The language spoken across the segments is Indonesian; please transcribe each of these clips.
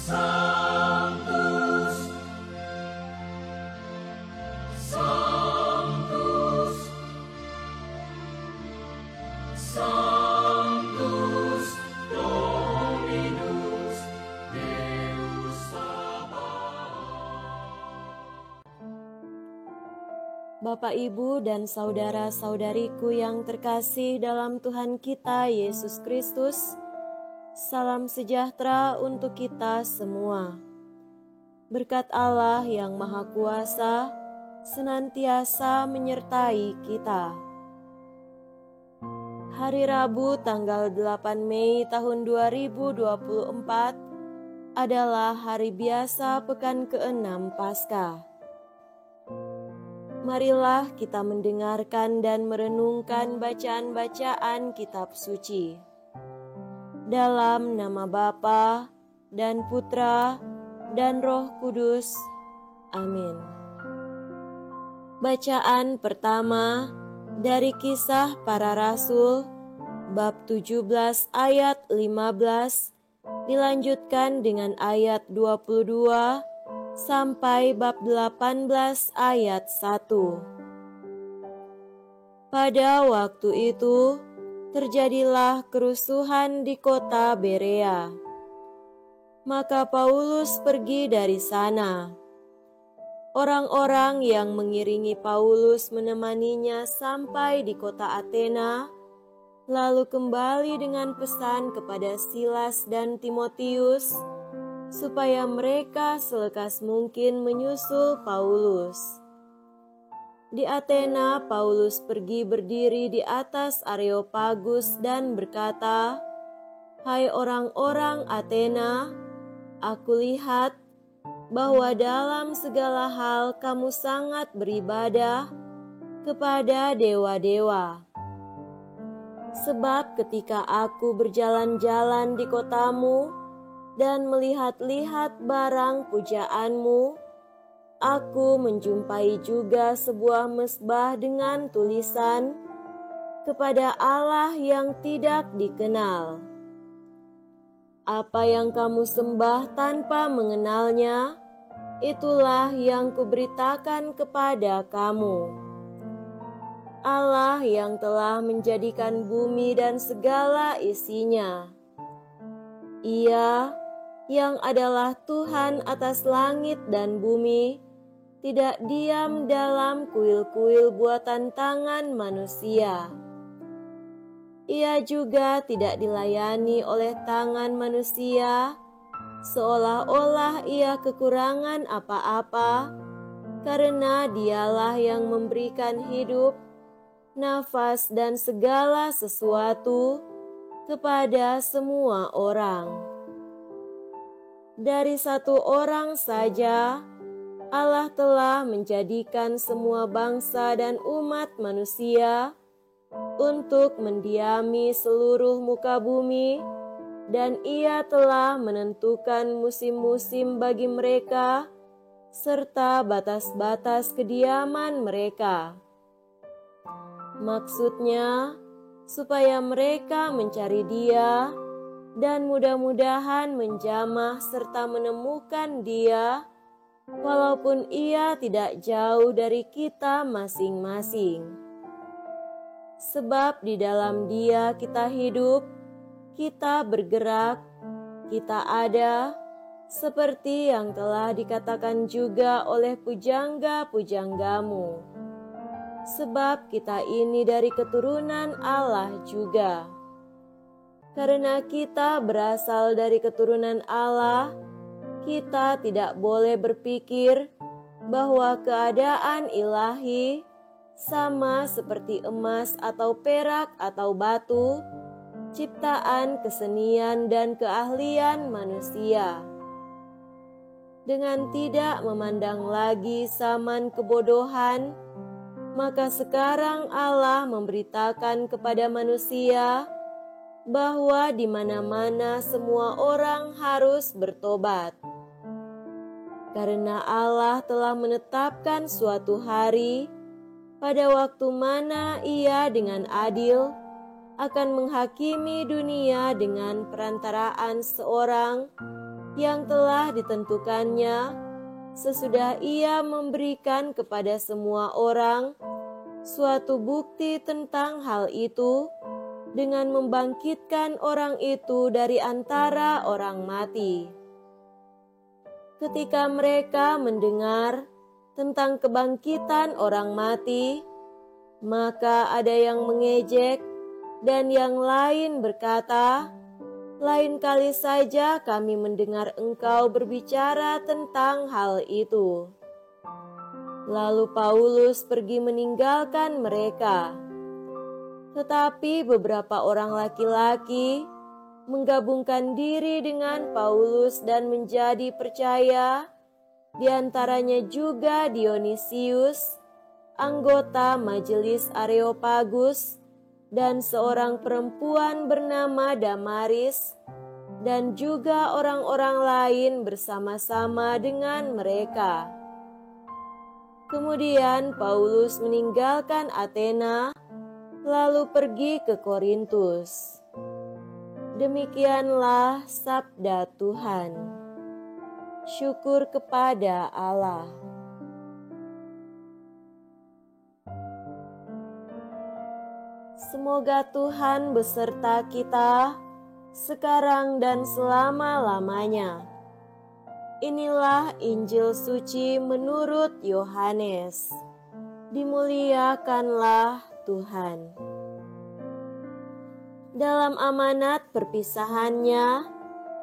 Sanctus, Sanctus, Sanctus Dominus Deus Sabaoth. Bapak, Ibu, dan saudara-saudariku yang terkasih dalam Tuhan kita Yesus Kristus, salam sejahtera untuk kita semua. Berkat Allah yang Maha Kuasa senantiasa menyertai kita. Hari Rabu tanggal 8 Mei tahun 2024 adalah hari biasa pekan ke-6 Paskah. Marilah kita mendengarkan dan merenungkan bacaan-bacaan kitab suci. Dalam nama Bapa dan Putra dan Roh Kudus. Amin. Bacaan pertama dari Kisah Para Rasul bab 17 ayat 15 dilanjutkan dengan ayat 22 sampai bab 18 ayat 1. Pada waktu itu terjadilah kerusuhan di kota Berea. Maka Paulus pergi dari sana. Orang-orang yang mengiringi Paulus menemaninya sampai di kota Athena, lalu kembali dengan pesan kepada Silas dan Timotius, supaya mereka selekas mungkin menyusul Paulus. Di Athena, Paulus pergi berdiri di atas Areopagus dan berkata, "Hai orang-orang Athena, aku lihat bahwa dalam segala hal kamu sangat beribadah kepada dewa-dewa. Sebab ketika aku berjalan-jalan di kotamu dan melihat-lihat barang pujaanmu, aku menjumpai juga sebuah mezbah dengan tulisan, kepada Allah yang tidak dikenal. Apa yang kamu sembah tanpa mengenalnya, itulah yang kuberitakan kepada kamu. Allah yang telah menjadikan bumi dan segala isinya. Ia yang adalah Tuhan atas langit dan bumi, tidak diam dalam kuil-kuil buatan tangan manusia. Ia juga tidak dilayani oleh tangan manusia, seolah-olah ia kekurangan apa-apa, karena dialah yang memberikan hidup, nafas, dan segala sesuatu kepada semua orang. Dari satu orang saja, Allah telah menjadikan semua bangsa dan umat manusia untuk mendiami seluruh muka bumi, dan Ia telah menentukan musim-musim bagi mereka serta batas-batas kediaman mereka. Maksudnya, supaya mereka mencari Dia dan mudah-mudahan menjamah serta menemukan Dia, walaupun Ia tidak jauh dari kita masing-masing. Sebab di dalam Dia kita hidup, kita bergerak, kita ada, seperti yang telah dikatakan juga oleh pujangga-pujanggamu. Sebab kita ini dari keturunan Allah juga. Karena kita berasal dari keturunan Allah, kita tidak boleh berpikir bahwa keadaan ilahi sama seperti emas atau perak atau batu, ciptaan kesenian dan keahlian manusia. Dengan tidak memandang lagi zaman kebodohan, maka sekarang Allah memberitakan kepada manusia bahwa di mana-mana semua orang harus bertobat. Karena Allah telah menetapkan suatu hari pada waktu mana Ia dengan adil akan menghakimi dunia dengan perantaraan seorang yang telah ditentukannya sesudah ia memberikan kepada semua orang suatu bukti tentang hal itu dengan membangkitkan orang itu dari antara orang mati. Ketika mereka mendengar tentang kebangkitan orang mati, maka ada yang mengejek dan yang lain berkata, "Lain kali saja kami mendengar engkau berbicara tentang hal itu." Lalu Paulus pergi meninggalkan mereka. Tetapi beberapa orang laki-laki menggabungkan diri dengan Paulus dan menjadi percaya, di antaranya juga Dionisius, anggota majelis Areopagus, dan seorang perempuan bernama Damaris, dan juga orang-orang lain bersama-sama dengan mereka. Kemudian Paulus meninggalkan Athena, lalu pergi ke Korintus. Demikianlah sabda Tuhan. Syukur kepada Allah. Semoga Tuhan beserta kita sekarang dan selama-lamanya. Inilah Injil suci menurut Yohanes. Dimuliakanlah Tuhan. Dalam amanat perpisahannya,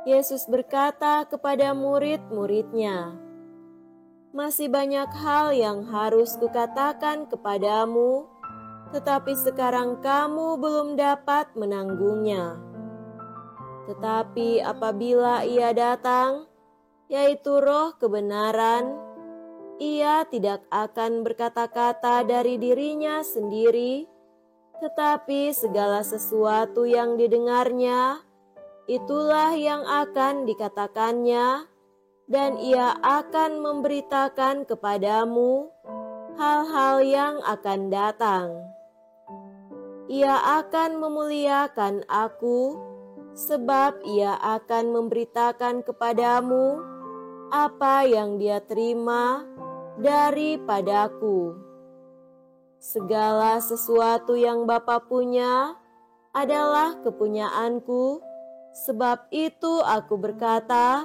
Yesus berkata kepada murid-muridnya, "Masih banyak hal yang harus kukatakan kepadamu, tetapi sekarang kamu belum dapat menanggungnya. Tetapi apabila Ia datang, yaitu Roh kebenaran, Ia tidak akan berkata-kata dari dirinya sendiri, tetapi segala sesuatu yang didengarnya, itulah yang akan dikatakannya, dan Ia akan memberitakan kepadamu hal-hal yang akan datang. Ia akan memuliakan Aku, sebab Ia akan memberitakan kepadamu apa yang Dia terima daripadaku. Segala sesuatu yang Bapa punya adalah kepunyaanku, sebab itu Aku berkata,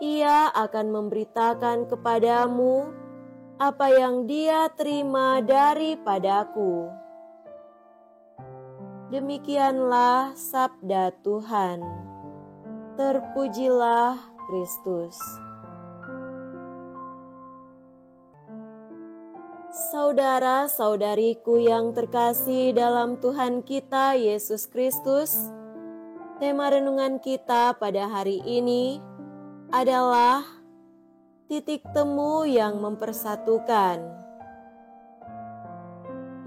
Ia akan memberitakan kepadamu apa yang Dia terima daripadaku." Demikianlah sabda Tuhan. Terpujilah Kristus. Saudara-saudariku yang terkasih dalam Tuhan kita Yesus Kristus, tema renungan kita pada hari ini adalah titik temu yang mempersatukan.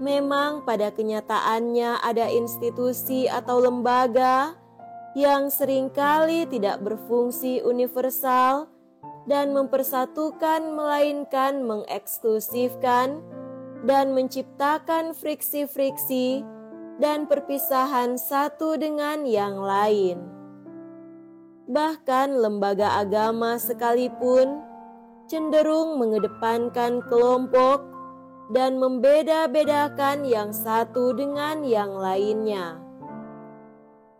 Memang pada kenyataannya ada institusi atau lembaga yang seringkali tidak berfungsi universal dan mempersatukan, melainkan mengeksklusifkan dan menciptakan friksi-friksi dan perpisahan satu dengan yang lain. Bahkan lembaga agama sekalipun cenderung mengedepankan kelompok dan membeda-bedakan yang satu dengan yang lainnya.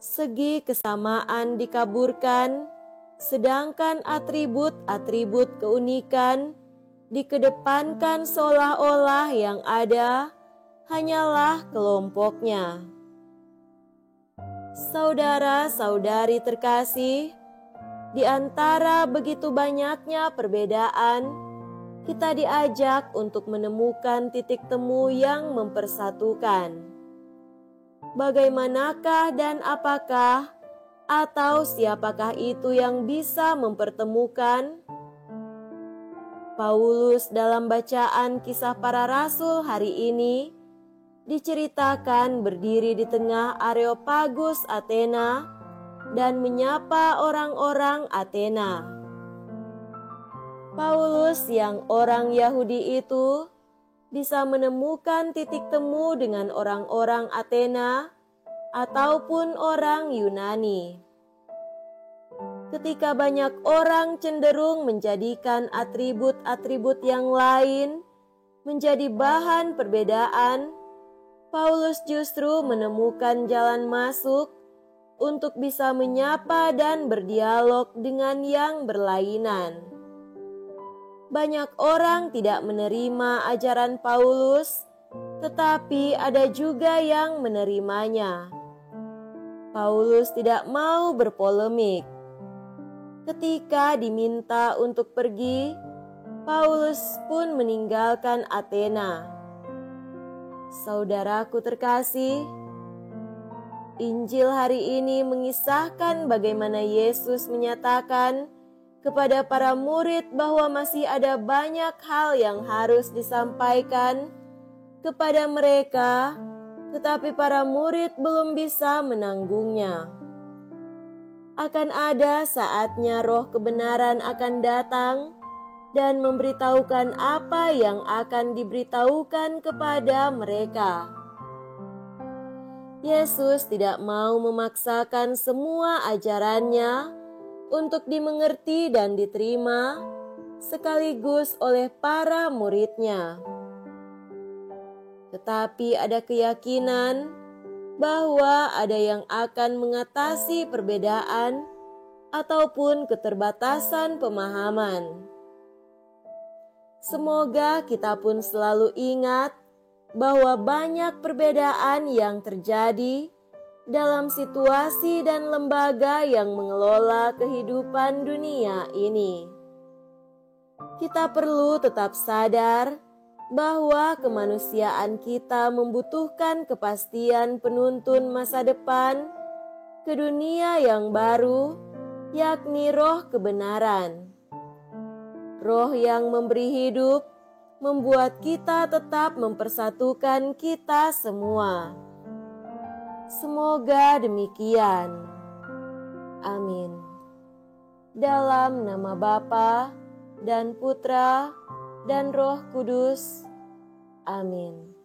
Segi kesamaan dikaburkan, sedangkan atribut-atribut keunikan dikedepankan seolah-olah yang ada hanyalah kelompoknya. Saudara-saudari terkasih, di antara begitu banyaknya perbedaan, kita diajak untuk menemukan titik temu yang mempersatukan. Bagaimanakah dan apakah atau siapakah itu yang bisa mempertemukan? Paulus dalam bacaan Kisah Para Rasul hari ini diceritakan berdiri di tengah Areopagus Athena dan menyapa orang-orang Athena. Paulus yang orang Yahudi itu bisa menemukan titik temu dengan orang-orang Athena ataupun orang Yunani. Ketika banyak orang cenderung menjadikan atribut-atribut yang lain menjadi bahan perbedaan, Paulus justru menemukan jalan masuk untuk bisa menyapa dan berdialog dengan yang berlainan. Banyak orang tidak menerima ajaran Paulus, tetapi ada juga yang menerimanya. Paulus tidak mau berpolemik. Ketika diminta untuk pergi, Paulus pun meninggalkan Athena. Saudaraku terkasih, Injil hari ini mengisahkan bagaimana Yesus menyatakan kepada para murid bahwa masih ada banyak hal yang harus disampaikan kepada mereka, tetapi para murid belum bisa menanggungnya. Akan ada saatnya roh kebenaran akan datang dan memberitahukan apa yang akan diberitahukan kepada mereka. Yesus tidak mau memaksakan semua ajarannya untuk dimengerti dan diterima sekaligus oleh para muridnya. Tetapi ada keyakinan bahwa ada yang akan mengatasi perbedaan ataupun keterbatasan pemahaman. Semoga kita pun selalu ingat bahwa banyak perbedaan yang terjadi dalam situasi dan lembaga yang mengelola kehidupan dunia ini. Kita perlu tetap sadar bahwa kemanusiaan kita membutuhkan kepastian penuntun masa depan ke dunia yang baru, yakni roh kebenaran. Roh yang memberi hidup membuat kita tetap mempersatukan kita semua. Semoga demikian. Amin. Dalam nama Bapa dan Putra dan Roh Kudus. Amin.